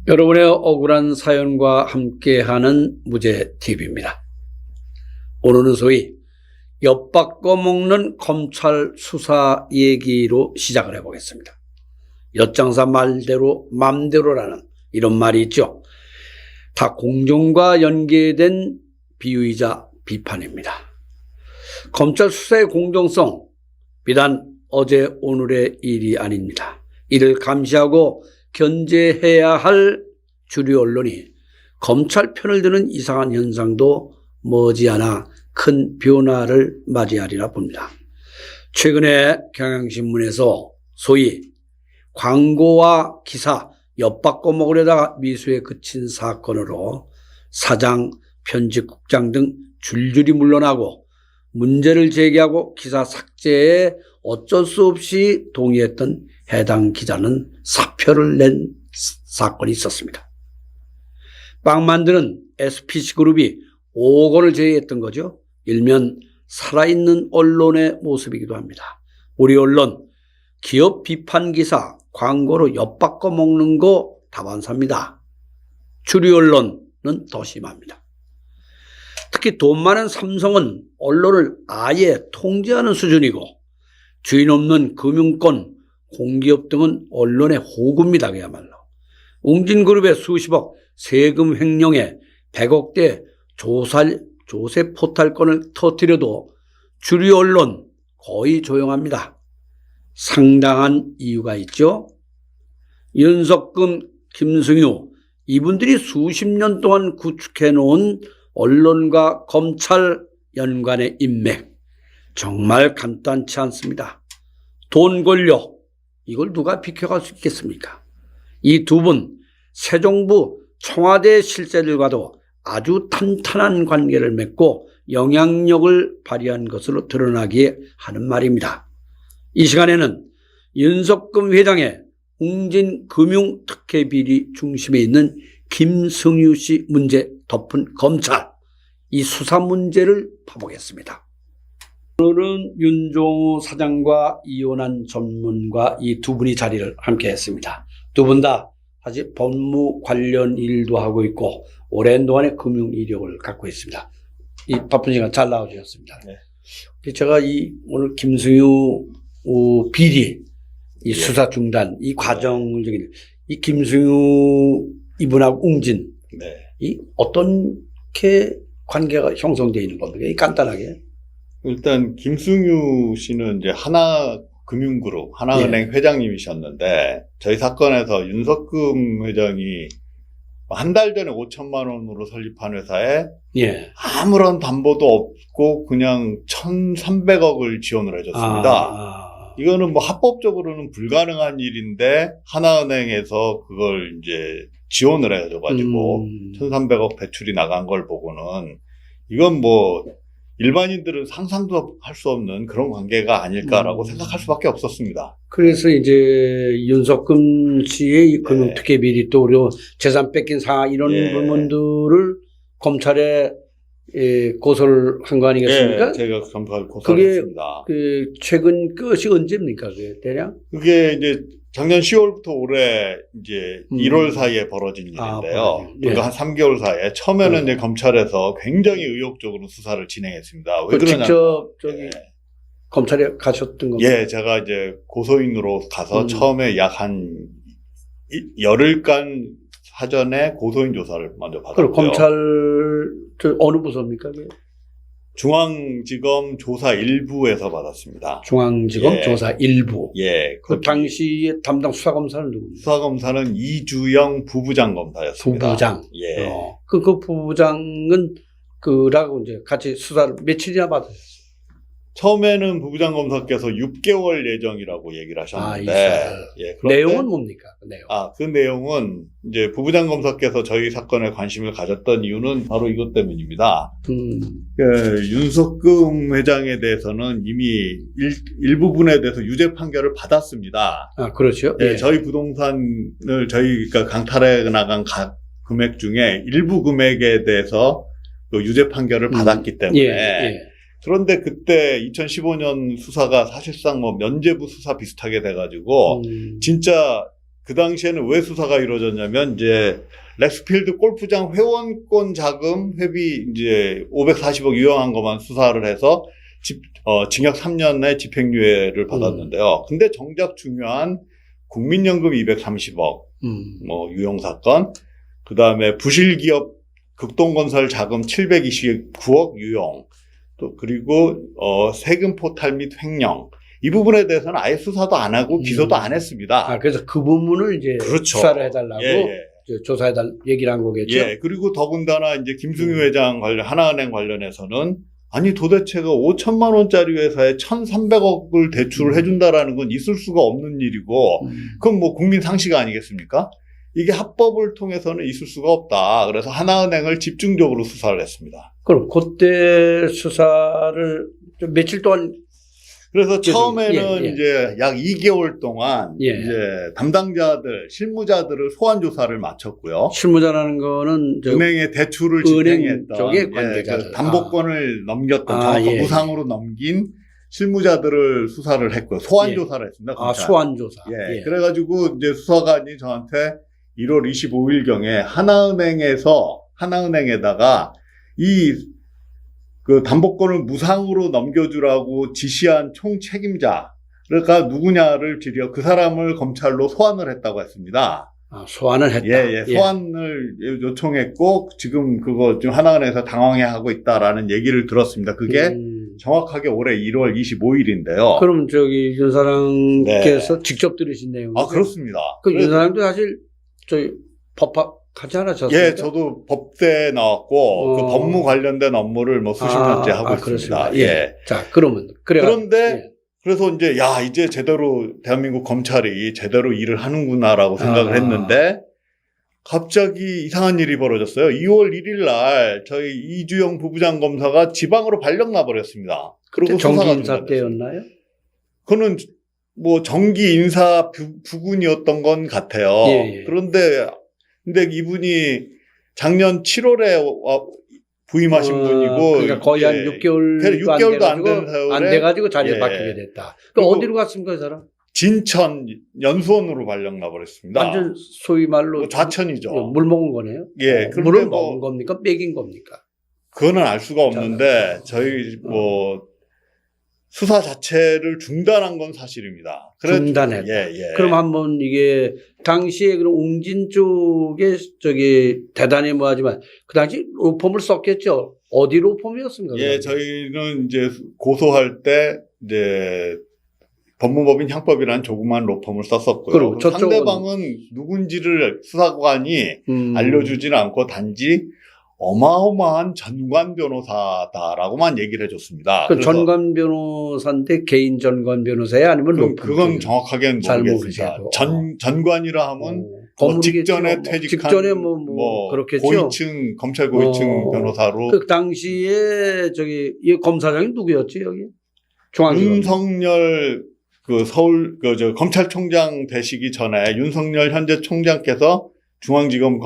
여러분의 억울한 사연과 함께하는 무죄TV입니다. 오늘은 소위 엿바꿔 먹는 검찰 수사 얘기로 시작을 해보겠습니다. 엿장사 말대로 맘대로라는 이런 말이 있죠. 다 공정과 연계된 비유이자 비판입니다. 검찰 수사의 공정성, 비단 어제 오늘의 일이 아닙니다. 이를 감시하고 견제해야 할 주류 언론이 검찰 편을 드는 이상한 현상도 머지않아 큰 변화를 맞이하리라 봅니다. 최근에 경향신문에서 소위 광고와 기사 엿바꿔 먹으려다가 미수에 그친 사건으로 사장, 편집국장 등 줄줄이 물러나고 문제를 제기하고 기사 삭제에 어쩔 수 없이 동의했던 해당 기자는 사표를 낸 사건이 있었습니다. 빵 만드는 SPC그룹이 5억 원을 제의했던 거죠. 일면 살아있는 언론의 모습이기도 합니다. 우리 언론 기업 비판 기사 광고로 엿바꿔 먹는 거 다반사입니다. 주류 언론은 더 심합니다. 특히 돈 많은 삼성은 언론을 아예 통제하는 수준이고 주인 없는 금융권, 공기업 등은 언론의 호구입니다. 그야말로. 웅진그룹의 수십억 세금 횡령에 100억대 조세 포탈권을 터뜨려도 주류 언론 거의 조용합니다. 상당한 이유가 있죠. 윤석금, 김승유 이분들이 수십 년 동안 구축해놓은 언론과 검찰 연관의 인맥 정말 간단치 않습니다. 돈 권력 이걸 누가 비켜갈 수 있겠습니까? 이 두 분 새 정부 청와대 실세들과도 아주 탄탄한 관계를 맺고 영향력을 발휘한 것으로 드러나기에 하는 말입니다. 이 시간에는 윤석금 회장의 웅진금융특혜비리 중심에 있는 김승유 씨 문제 덮은 검찰, 이 수사 문제를 파보겠습니다. 오늘은 윤종우 사장과 이혼한 전문가 이 두 분이 자리를 함께 했습니다. 두 분 다 사실 법무 관련 일도 하고 있고 오랜 동안의 금융 이력을 갖고 있습니다. 이 바쁜 시간 잘 나와주셨습니다. 네. 제가 오늘 김승유 비리 이 수사 중단 이 과정을 이 김승유 이분하고 웅진 이 어떻게 관계가 형성되어 있는 겁니까? 이 간단하게. 일단 김승유 씨는 이제 하나금융그룹, 하나은행 회장님이셨는데 저희 사건에서 윤석금 회장이 한 달 전에 5천만 원으로 설립한 회사에 아무런 담보도 없고 그냥 1,300억을 지원을 해줬습니다. 이거는 뭐 합법적으로는 불가능한 일인데 하나은행에서 그걸 이제 지원을 해줘가지고 1,300억 대출이 나간 걸 보고는 이건 뭐 일반인들은 상상도 할 수 없는 그런 관계가 아닐까라고 생각할 수밖에 없었습니다. 그래서 이제 윤석금 씨의 이 금융특혜 비리 또 그리고 재산 뺏긴 이런 부분들을 검찰에 고소를 한 거 아니겠습니까? 제가 검찰 고소를 했습니다. 그 최근 끝이 언제입니까? 그게 대략? 그게 이제 작년 10월부터 올해 이제 1월 사이에 벌어진 일인데요. 그러니까 한 3개월 사이에 처음에는 이제 검찰에서 굉장히 의욕적으로 수사를 진행했습니다. 왜 그러냐? 직접 검찰에 가셨던 겁니까? 제가 이제 고소인으로 가서 처음에 약 한 열흘간 사전에 고소인 조사를 먼저 받았고요. 그럼 검찰 어느 부서입니까? 그게? 중앙지검 조사 1부에서 받았습니다. 중앙지검 조사 1부. 그 당시에 담당 수사검사는 누구입니까? 수사검사는 이주영 부부장 검사였습니다. 부부장. 그 부부장은 그라고 이제 같이 수사를 며칠이나 받으셨어요? 처음에는 부부장 검사께서 6개월 예정이라고 얘기를 하셨는데, 내용은 뭡니까? 그 내용. 그 내용은 이제 부부장 검사께서 저희 사건에 관심을 가졌던 이유는 바로 이것 때문입니다. 윤석금 회장에 대해서는 이미 일부분에 대해서 유죄 판결을 받았습니다. 그렇죠. 저희 부동산을 저희가 강탈해 나간 금액 중에 일부 금액에 대해서 유죄 판결을 받았기 때문에 그런데 그때 2015년 수사가 사실상 뭐 면죄부 수사 비슷하게 돼가지고 진짜 그 당시에는 왜 수사가 이루어졌냐면 이제 렉스필드 골프장 회원권 자금 회비 이제 540억 유용한 것만 수사를 해서 징역 3년의 집행유예를 받았는데요. 근데 정작 중요한 국민연금 230억 뭐 유용 사건, 그 다음에 부실기업 극동건설 자금 729억 유용, 또 그리고 세금 포탈 및 횡령, 이 부분에 대해서는 아예 수사도 안 하고 기소도 안 했습니다. 아, 그래서 그 부분을 이제 그렇죠. 수사를 해달라고 예. 조사해달 얘기를 한 거겠죠. 예, 그리고 더군다나 이제 김승유 회장 관련, 하나은행 관련해서는 아니 도대체가 5천만 원짜리 회사에 1,300억을 대출을 해준다라는 건 있을 수가 없는 일이고, 그건 뭐 국민 상식 아니겠습니까? 이게 합법을 통해서는 있을 수가 없다. 그래서 하나은행을 집중적으로 수사를 했습니다. 그럼 그때 수사를 좀 며칠 동안 그래서 처음에는 예. 이제 약 2개월 동안 예. 이제 담당자들, 실무자들을 소환 조사를 마쳤고요. 실무자라는 거는 은행에 대출을 은행 집행했던 쪽의 관계자들. 그 담보권을 넘겼던 정확한 예. 무상으로 넘긴 실무자들을 수사를 했고요. 소환 예. 조사를 했습니다. 아, 검찰. 소환 조사. 예. 그래가지고 이제 수사관이 저한테 1월 25일경에 하나은행에다가 그 담보권을 무상으로 넘겨주라고 지시한 총책임자가 누구냐를 드려 그 사람을 검찰로 소환을 했다고 했습니다. 아, 소환을 했다. 예. 소환을 요청했고 지금 그거 좀 하나은행에서 당황해하고 있다라는 얘기를 들었습니다. 그게 정확하게 올해 1월 25일인데요. 그럼 저기 윤사랑께서 직접 들으신 내용이죠? 아, 그렇습니다. 그 윤사랑도 사실 저희 법학하지 않으셨어요? 예, 저도 법대에 나왔고 그 법무 관련된 업무를 뭐 수십 년째 하고 있습니다. 그렇습니다. 예. 자, 그러면 그런데 그래서 이제 제대로 대한민국 검찰이 제대로 일을 하는구나라고 생각을 했는데 갑자기 이상한 일이 벌어졌어요. 2월 1일 날 저희 이주영 부부장 검사가 지방으로 발령 나버렸습니다. 그리고 정기 인사 때였나요? 그거는 뭐 정기 인사 부근이었던 건 같아요. 예. 근데 이분이 작년 7월에 부임하신 분이고, 그러니까 거의 한 6개월도 안 된 세월에 안 돼가지고 자리에 바뀌게 됐다. 그럼 어디로 갔습니까, 이 사람? 진천 연수원으로 발령 나버렸습니다. 완전 소위 말로 좌천이죠. 물 먹은 거네요. 예, 물을 먹은 겁니까? 먹인 겁니까? 그거는 알 수가 없는데 저희 수사 자체를 중단한 건 사실입니다. 중단했다. 예. 그럼 한번 이게 당시에 그럼 웅진 쪽에 대단히 뭐하지만 그 당시 로펌을 썼겠죠. 어디 로펌이었습니까? 예, 저희는 이제 고소할 때 이제 법무법인 향법이라는 조그만 로펌을 썼었고요. 그리고 상대방은 누군지를 수사관이 알려주지는 않고 단지 어마어마한 전관 변호사다라고만 얘기를 해줬습니다. 그 전관 변호사인데 개인 전관 변호사야 아니면 로펌? 그건 정확하게는 모르겠습니다. 전관이라 하면 뭐 직전에 퇴직한 직전에 뭐 그렇겠죠. 고위층 검찰 고위층 변호사로. 그 당시에 이 검사장이 누구였지 여기? 중앙지검. 윤석열 서울 검찰총장 되시기 전에 윤석열 현재 총장께서 중앙지검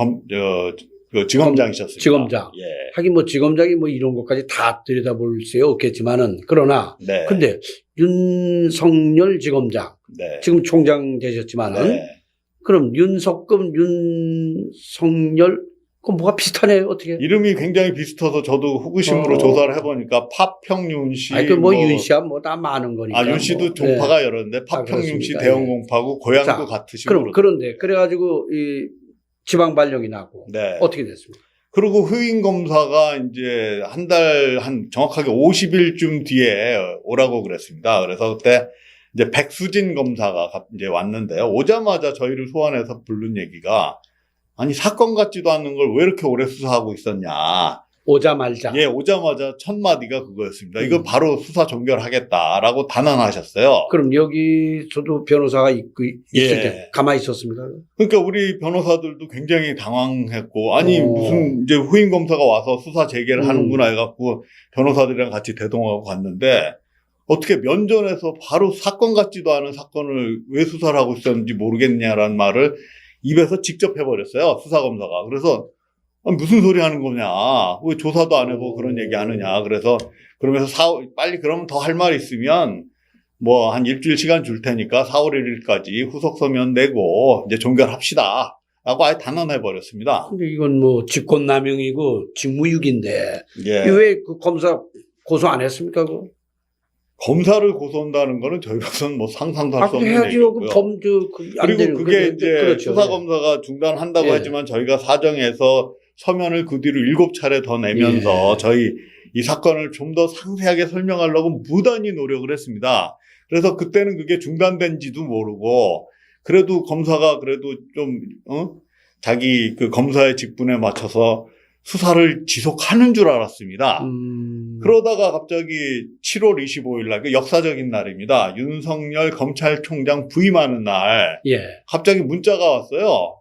지검장이셨습니다. 지검장. 예. 하긴 지검장이 이런 것까지 다 들여다볼 수 없겠지만은 그러나 네. 근데 윤석열 지검장 네. 지금 총장 되셨지만은 네. 그럼 윤석금 윤석열 그럼 뭐가 비슷하네요 어떻게? 이름이 굉장히 비슷해서 저도 호기심으로 조사를 해보니까 파평윤 씨. 윤 씨야 다 많은 거니까. 윤 씨도 종파가 여러 인데 파평윤 씨 대원공파고 고향도 같으시고. 그런데 그래가지고 이 지방 발령이 나고 네. 어떻게 됐습니까? 그리고 후임 검사가 이제 정확하게 50일쯤 뒤에 오라고 그랬습니다. 그래서 그때 이제 백수진 검사가 이제 왔는데요. 오자마자 저희를 소환해서 부른 얘기가 아니 사건 같지도 않는 걸 왜 이렇게 오래 수사하고 있었냐. 오자마자. 예, 오자마자 첫 마디가 그거였습니다. 이거 바로 수사 종결하겠다라고 단언하셨어요. 그럼 여기서도 변호사가 있을 예. 때 가만히 있었습니다. 그러니까 우리 변호사들도 굉장히 당황했고, 아니 무슨 이제 후임 검사가 와서 수사 재개를 하는구나 해갖고 변호사들이랑 같이 대동하고 갔는데 어떻게 면전에서 바로 사건 같지도 않은 사건을 왜 수사를 하고 있었는지 모르겠냐라는 말을 입에서 직접 해버렸어요. 수사검사가. 그래서 무슨 소리 하는 거냐. 왜 조사도 안 하고 그런 얘기 하느냐. 그러면서 빨리 그러면 더 할 말 있으면 뭐 한 일주일 시간 줄 테니까 4월 1일까지 후속 서면 내고 이제 종결합시다. 라고 아예 단언해 버렸습니다. 근데 이건 뭐 직권남용이고 직무유기인데 예. 왜 그 검사 고소 안 했습니까? 그거? 검사를 고소한다는 거는 저희로서는 뭐 상상도 할 수 없는 해야죠. 얘기고요. 안 되는 그리고 그게 이제 그렇죠. 수사검사가 중단한다고 예. 하지만 저희가 사정해서 서면을 그 뒤로 7차례 더 내면서 예. 저희 이 사건을 좀 더 상세하게 설명하려고 무단히 노력을 했습니다. 그래서 그때는 그게 중단된지도 모르고 그래도 검사가 그래도 좀 자기 그 검사의 직분에 맞춰서 수사를 지속하는 줄 알았습니다. 그러다가 갑자기 7월 25일 날, 그 역사적인 날입니다. 윤석열 검찰총장 부임하는 날, 예. 갑자기 문자가 왔어요.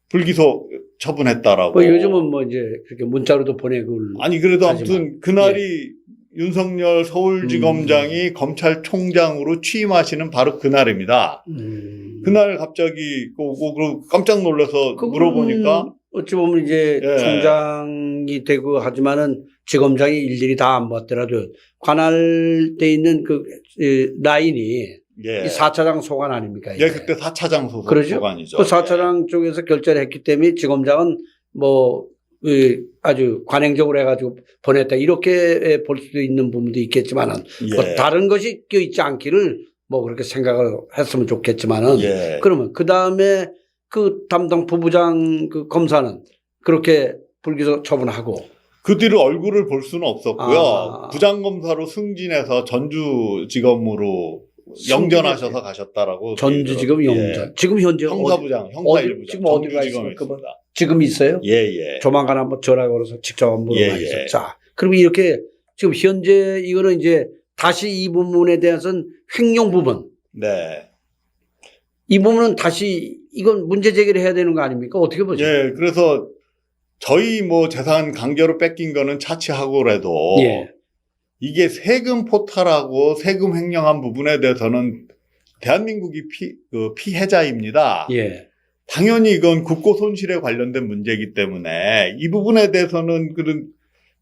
불기소 처분했다라고. 뭐 요즘은 뭐 이제 그렇게 문자로도 보내고. 아니, 그래도 하지만. 아무튼 그날이 윤석열 서울지검장이 검찰총장으로 취임하시는 바로 그날입니다. 그날 갑자기 오고 깜짝 놀라서 물어보니까 어찌 보면 이제 예. 총장이 되고 하지만은 지검장이 일일이 다 안 봤더라도 관할돼 있는 그 라인이 예. 이 4차장 소관 아닙니까? 예, 그때 4차장 소속 그러죠? 소관이죠. 그 4차장 쪽에서 결재를 했기 때문에 지검장은 뭐 아주 관행적으로 해가지고 보냈다 이렇게 볼 수도 있는 부분도 있겠지만은 예. 뭐 다른 것이 껴있지 않기를 뭐 그렇게 생각을 했으면 좋겠지만은 예. 그러면 그 다음에 그 담당 부부장 그 검사는 그렇게 불기소 처분하고 그 뒤로 얼굴을 볼 수는 없었고요. 아. 부장검사로 승진해서 전주지검으로 영전하셔서 가셨다라고. 전주지검 얘기를 영전. 예. 지금 현재 형사부장, 형사 어디, 1부장. 지금 어디 가 전주지검에 있습니까? 있습니다. 지금 있어요? 예, 예. 조만간 한번 전화 걸어서 직접 한번 물어봐야죠. 예. 자, 그럼 이렇게 지금 현재 이거는 이제 다시 이 부분에 대해서는 횡령 부분. 네. 이 부분은 다시 이건 문제 제기를 해야 되는 거 아닙니까? 어떻게 보죠? 예, 그래서 저희 뭐 재산 강제로 뺏긴 거는 차치하고라도 예. 이게 세금 포탈하고 세금 횡령한 부분에 대해서는 대한민국이 피해자입니다. 예. 당연히 이건 국고 손실에 관련된 문제이기 때문에 이 부분에 대해서는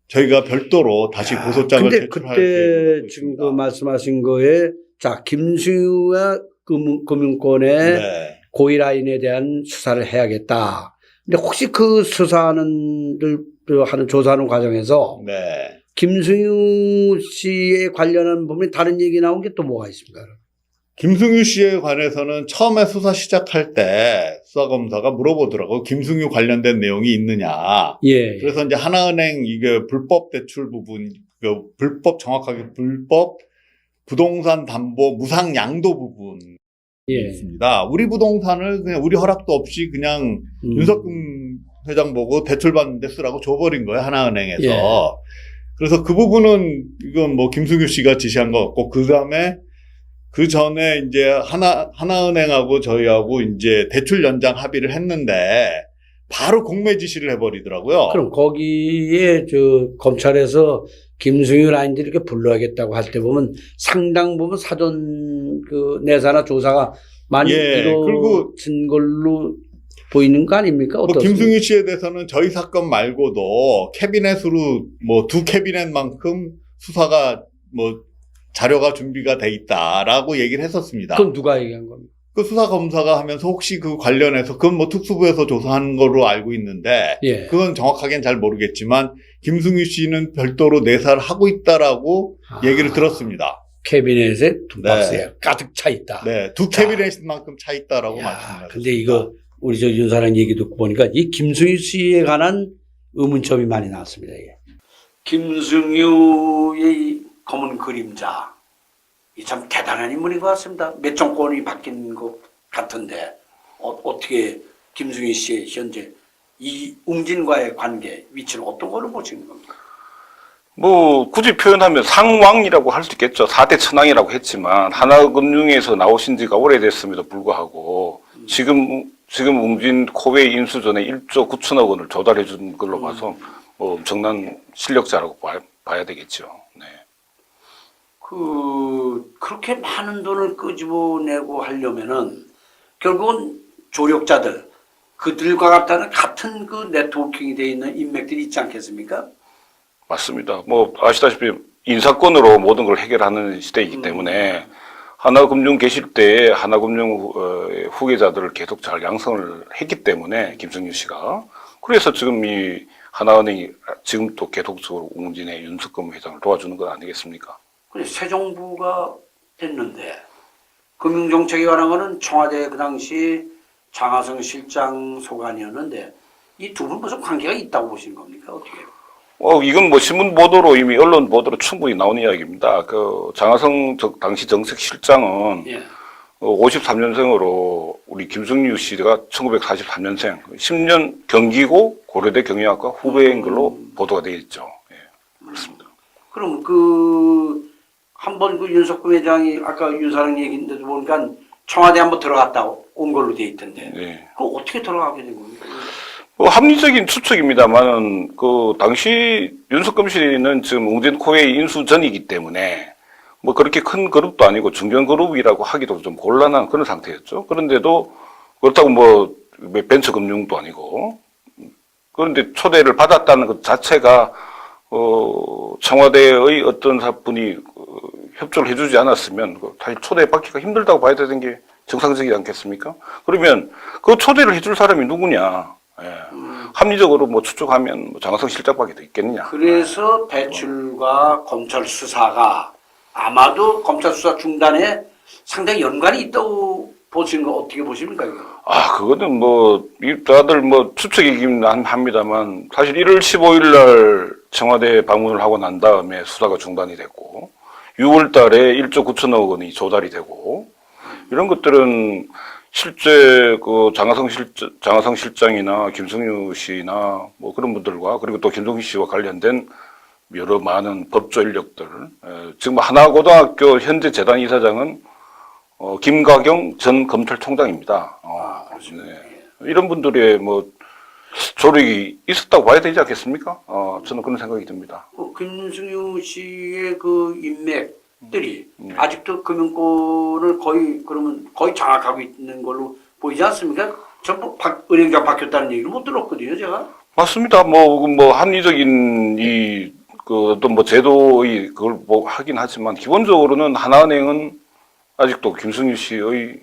저희가 별도로 다시 고소장을 근데 제출할 그때 계획을 지금 그 하고 말씀하신 거에 자, 김수유와 금융권의 네. 고위 라인에 대한 수사를 해야겠다. 근데 혹시 그 수사하는 조사하는 과정에서 네. 김승유 씨에 관련한 부분에 다른 얘기 나온 게 또 뭐가 있습니까? 김승유 씨에 관해서는 처음에 수사 시작할 때 수사검사가 물어보더라고요. 김승유 관련된 내용이 있느냐. 예. 그래서 이제 하나은행 이게 불법 대출 부분, 정확하게 불법 부동산 담보 무상 양도 부분이 예. 있습니다. 우리 부동산을 그냥 우리 허락도 없이 그냥 윤석금 회장 보고 대출 받는데 쓰라고 줘버린 거예요. 하나은행에서. 예. 그래서 그 부분은 이건 뭐 김승유 씨가 지시한 것 같고 그 다음에 그 전에 이제 하나은행하고 저희하고 이제 대출 연장 합의를 했는데 바로 공매 지시를 해버리더라고요. 그럼 거기에 검찰에서 김승유 라인들이 이렇게 불러야겠다고 할 때 보면 상당 부분 사전 내사나 조사가 많이 이루어진 걸로 보이는 거 아닙니까? 뭐 김승유 씨에 대해서는 저희 사건 말고도 캐비넷으로 뭐 2캐비넷만큼 수사가 자료가 준비가 돼 있다라고 얘기를 했었습니다. 그럼 누가 얘기한 겁니까? 그 수사검사가 하면서 혹시 그 관련해서 그건 뭐 특수부에서 조사하는 거로 알고 있는데 예. 그건 정확하게는 잘 모르겠지만 김승유 씨는 별도로 내사를 하고 있다라고 얘기를 들었습니다. 캐비넷에 두 박스에 가득 차 있다. 네, 2캐비넷만큼 차 있다라고 말씀하셨습니다. 근데 이거 우리 윤사랑 얘기 듣고 보니까 이 김승유 씨에 관한 의문점이 많이 나왔습니다. 이게. 김승유의 검은 그림자. 이 참 대단한 인물인 것 같습니다. 몇 정권이 바뀐 것 같은데 어떻게 김승유 씨의 현재 이 웅진과의 관계 위치는 어떤 걸로 보시는 겁니까? 뭐 굳이 표현하면 상왕이라고 할 수 있겠죠. 4대 천왕이라고 했지만 하나금융에서 나오신 지가 오래됐음에도 불구하고 지금 웅진 코웨이 인수 전에 1조 9천억 원을 조달해 준 걸로 봐서 뭐 엄청난 실력자라고 봐야 되겠죠. 네. 그렇게 많은 돈을 끄집어내고 하려면은 결국은 조력자들, 그들과 같은 그 네트워킹이 되어 있는 인맥들이 있지 않겠습니까? 맞습니다. 뭐 아시다시피 인사권으로 모든 걸 해결하는 시대이기 때문에 하나금융 계실 때 하나금융 후계자들을 계속 잘 양성을 했기 때문에 김승유 씨가 그래서 지금 이 하나은행이 지금 또 계속적으로 웅진의 윤석금 회장을 도와주는 것 아니겠습니까? 그래, 새 정부가 됐는데 금융정책에 관한 거는 청와대 그 당시 장하성 실장 소관이었는데 이 두 분 무슨 관계가 있다고 보시는 겁니까? 어떻게 해요? 이건 뭐 신문 보도로 이미 언론 보도로 충분히 나온 이야기입니다. 그 장하성 당시 정책실장은 예. 53년생으로 우리 김승유 씨가 1943년생, 10년 경기고 고려대 경영학과 후배인 걸로 보도가 되어 있죠. 예, 그렇습니다. 그럼 한번 그 윤석금 회장이 아까 윤사랑 얘기인데도 보니까 청와대 한번 들어갔다 온 걸로 돼 있던데. 예. 그거 어떻게 들어가게 된 겁니까? 합리적인 추측입니다만은 그 당시 윤석금 씨는 지금 웅진 코웨이 인수 전이기 때문에 뭐 그렇게 큰 그룹도 아니고 중견 그룹이라고 하기도 좀 곤란한 그런 상태였죠. 그런데도 그렇다고 뭐 벤처 금융도 아니고 그런데 초대를 받았다는 것 자체가 청와대의 어떤 분이 협조를 해주지 않았으면 사실 초대받기가 힘들다고 봐야 되는 게 정상적이지 않겠습니까? 그러면 그 초대를 해줄 사람이 누구냐? 예. 합리적으로 뭐 추측하면 장하성 실장밖에 더 있겠느냐? 그래서 대출과 검찰 수사가 아마도 검찰 수사 중단에 상당히 연관이 있다고 보시는 거 어떻게 보십니까? 이거? 그거는 뭐 다들 뭐 추측이긴 합니다만 사실 1월 15일 날 청와대 방문을 하고 난 다음에 수사가 중단이 됐고 6월 달에 1조 9천억 원이 조달이 되고 이런 것들은 실제 그 장하성 실장이나 김승유 씨나 뭐 그런 분들과 그리고 또 김동희 씨와 관련된 여러 많은 법조 인력들, 지금 하나고등학교 현재 재단 이사장은 김가경 전 검찰총장입니다. 네. 이런 분들의 뭐 조력이 있었다고 봐야 되지 않겠습니까? 저는 그런 생각이 듭니다. 김승유 씨의 그 인맥들이 아직도 금융권을 거의 장악하고 있는 걸로 보이지 않습니까? 전부 은행장 바뀌었다는 얘기를 못 들었거든요, 제가. 맞습니다. 뭐 합리적인 어떤 뭐 제도의 그걸 뭐 하긴 하지만 기본적으로는 하나은행은 아직도 김승유 씨의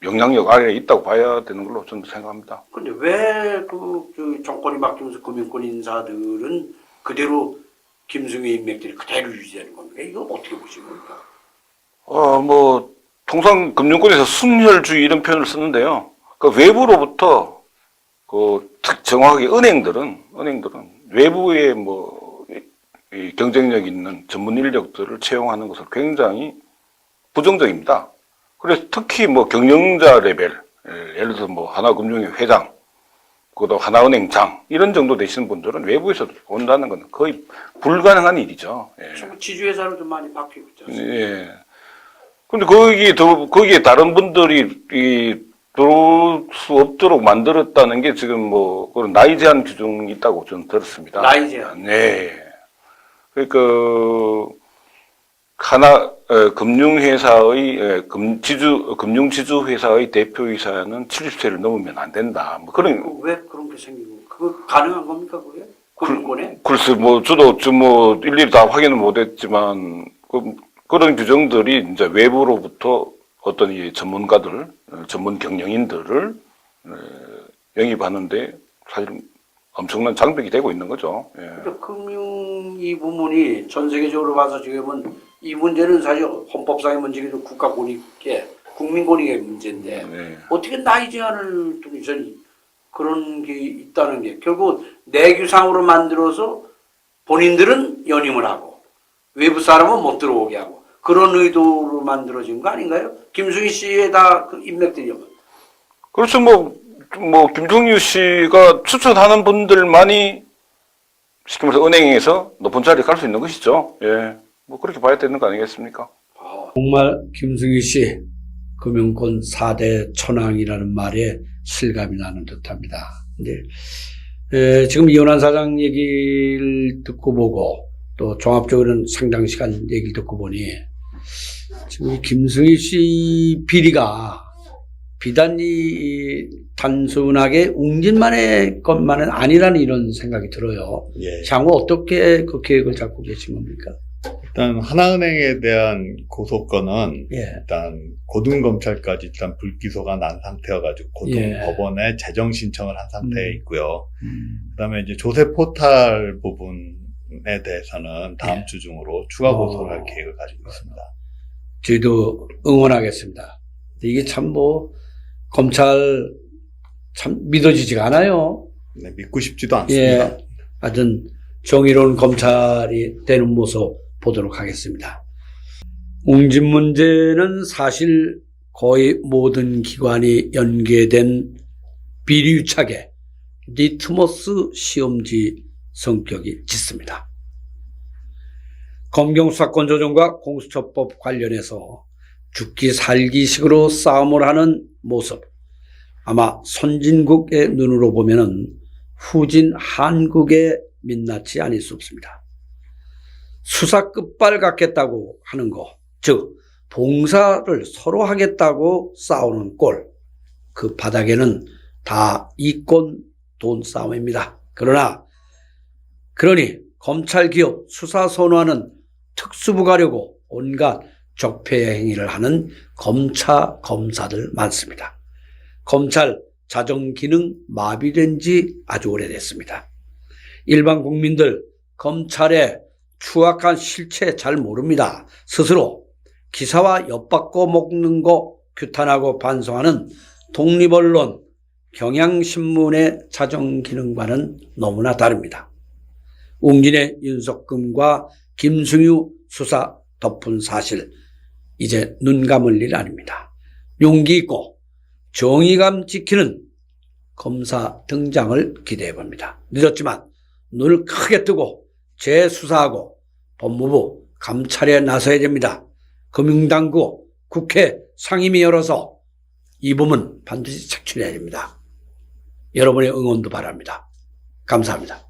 영향력 아래에 있다고 봐야 되는 걸로 저는 생각합니다. 근데 왜 정권이 바뀌면서 금융권 인사들은 그대로 김승유 인맥들이 그대로 유지되는 겁니까? 이거 어떻게 보시는 겁니까? 뭐 통상 금융권에서 순혈주의 이런 표현을 쓰는데요. 그 외부로부터 정확하게 은행들은 외부의 이 경쟁력 있는 전문 인력들을 채용하는 것을 굉장히 부정적입니다. 그래서 특히 뭐 경영자 레벨, 예를 들어서 뭐 하나금융의 회장, 그것도 하나은행장 이런 정도 되시는 분들은 외부에서 온다는 건 거의 불가능한 일이죠. 예. 지주회사로 좀 많이 바뀌고 있죠. 예. 근데 거기에 다른 분들이 들어올 수 없도록 만들었다는 게 지금 뭐 그런 나이 제한 규정이 있다고 저는 들었습니다. 나이 제한. 네. 그러니까 금융회사의 금융지주회사의 대표이사는 70세를 넘으면 안 된다. 뭐 그런. 왜 그런 게 생기고 그거 가능한 겁니까 그게? 금융권에? 글쎄 저도 일일이 다 확인을 못했지만 그런 규정들이 이제 외부로부터 어떤 이 전문가들, 전문 경영인들을 영입하는데 사실 엄청난 장벽이 되고 있는 거죠. 예. 그러니까 금융 이 부분이 전 세계적으로 봐서 지금은 이 문제는 사실 헌법상의 문제기도 국가 권익의 국민 권익의 문제인데 네. 어떻게 나이 제한을 두고서 그런 게 있다는 게 결국 내규상으로 만들어서 본인들은 연임을 하고 외부 사람은 못 들어오게 하고 그런 의도로 만들어진 거 아닌가요? 김승희 씨의 다 그 인맥들이요. 그렇죠. 김종유 씨가 추천하는 분들만이 쉽게 말해서 은행에서 높은 자리에 갈 수 있는 것이죠. 예. 뭐 그렇게 봐야 되는 거 아니겠습니까? 정말 김승희 씨 금융권 4대 천왕이라는 말에 실감이 나는 듯합니다. 근데 지금 이혼한 사장 얘기를 듣고 보고 또 종합적으로는 상당 시간 얘기를 듣고 보니 지금 이 김승희 씨 비리가 비단이 단순하게 웅진만의 것만은 아니라는 이런 생각이 들어요. 예. 향후 어떻게 그 계획을 잡고 계신 겁니까? 일단 하나은행에 대한 고소건은 예. 일단 고등검찰까지 일단 불기소가 난 상태여가지고 고등법원에 재정 신청을 한 상태에 있고요. 그다음에 이제 조세 포탈 부분에 대해서는 다음 주 중으로 추가 고소를 할 계획을 가지고 있습니다. 저희도 응원하겠습니다. 이게 참 뭐 검찰 참 믿어지지가 않아요. 네, 믿고 싶지도 않습니다. 예. 하여튼 정의로운 검찰이 되는 모습 보도록 하겠습니다. 웅진 문제는 사실 거의 모든 기관이 연계된 비리유착의 리트머스 시험지 성격이 짙습니다. 검경수사권 조정과 공수처법 관련해서 죽기 살기식으로 싸움을 하는 모습, 아마 선진국의 눈으로 보면은 후진 한국에 민낯이 아닐 수 없습니다. 수사 끝발 갖겠다고 하는 거, 즉 봉사를 서로 하겠다고 싸우는 꼴, 그 바닥에는 다 이권 돈 싸움입니다. 그러니 검찰 기업 수사 선호하는 특수부 가려고 온갖 적폐 행위를 하는 검사들 많습니다. 검찰 자정 기능 마비된 지 아주 오래됐습니다. 일반 국민들 검찰의 추악한 실체 잘 모릅니다. 스스로 기사와 엿바꿔 먹는 거 규탄하고 반성하는 독립언론 경향신문의 자정 기능과는 너무나 다릅니다. 웅진의 윤석금과 김승유 수사 덮은 사실, 이제 눈 감을 일 아닙니다. 용기 있고 정의감 지키는 검사 등장을 기대해 봅니다. 늦었지만 눈을 크게 뜨고 재수사하고 법무부, 감찰에 나서야 됩니다. 금융당국, 국회 상임위 열어서 이 부분 반드시 색출해야 됩니다. 여러분의 응원도 바랍니다. 감사합니다.